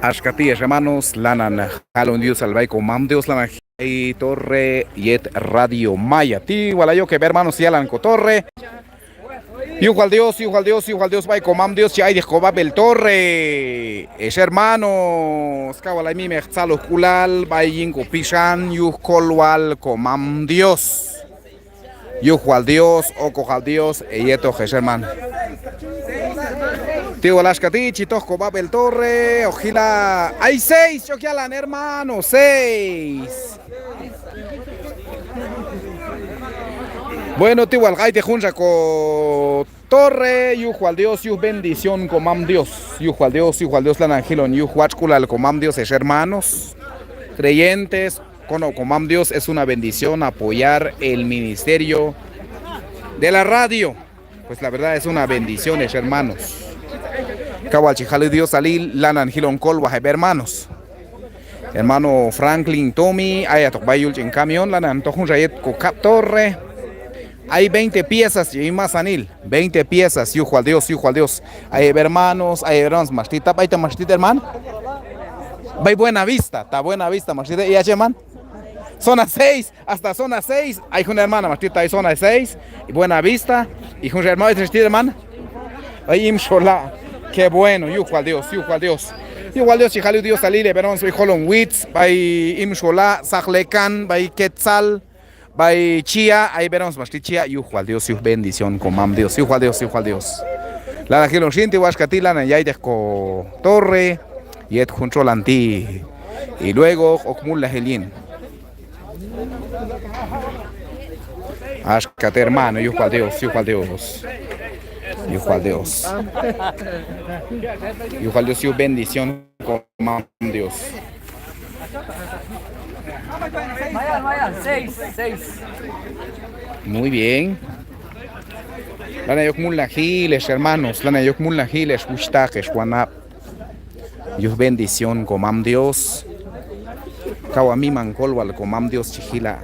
Ashkati, hermanos, lanan, halon Dios al comam Dios lanan y torre yet radio maya. Ti, yo que ver hermanos, ya lan cotorre. Hijo al Dios, hijo al Dios, hijo al Dios, vai comam Dios, ya hay de Jobabel torre. Es hermanos, cabal mi mexalo kulal, vai yingo pishan, yuh kolwal comam Dios. Yuh al Dios, oco al Dios, yeto es hermano. Tío Lashkati, chitos Jobabel torre, ojila. Hay 6, yo que alan hermano, 6. Bueno, tío, al gaite junja con torre, yujo al Dios, yuj bendición, comam Dios, yujo al Dios, la angilon, yuj huachcula, al comam Dios, es hermanos, creyentes, comam Dios, es una bendición apoyar el ministerio de la radio, pues la verdad es una bendición, es hermanos. Cabal chijale Dios salil, la angilon colwa, hermanos. Hermano Franklin Tommy, hay a tocbayul en camión, la antojun rayet cocap torre. Hay 20 piezas y más anil, 20 piezas, yujo al Dios, yujo al Dios. Hay hermanos, mastita, baita mastita hermano. Vai buena vista, está buena vista, mastita, y hermano. Zona 6, hasta zona 6, hay una hermana, mastita, hay zona 6, y buena vista, y un hermano, hermano. Hay imshola, qué bueno, yujo al Dios, yujo al Dios. Yujo al Dios, y jalo Dios salile, verón, soy holon wits, vai imshola, sahlekan, vai quetzal. By Chia, ahí veremos más Chia, yujo al Dios, su bendición, comam Dios, yujo al Dios, yujo al Dios. La naquilo siente, huascati, la nayaideco torre, y et junto lanti, y luego, ocmul la helien. Ashkate hermano, yujo al Dios, yujo al Dios. Yujo al Dios. Yujo al Dios, su bendición, comam Dios. Vayan, 6. Muy bien. Lana yok mulla giles, hermanos. Lana yok mulla giles, gustajes, Juanap. Dios bendición, comam Dios. Kawami mancolwal, comam Dios chihila.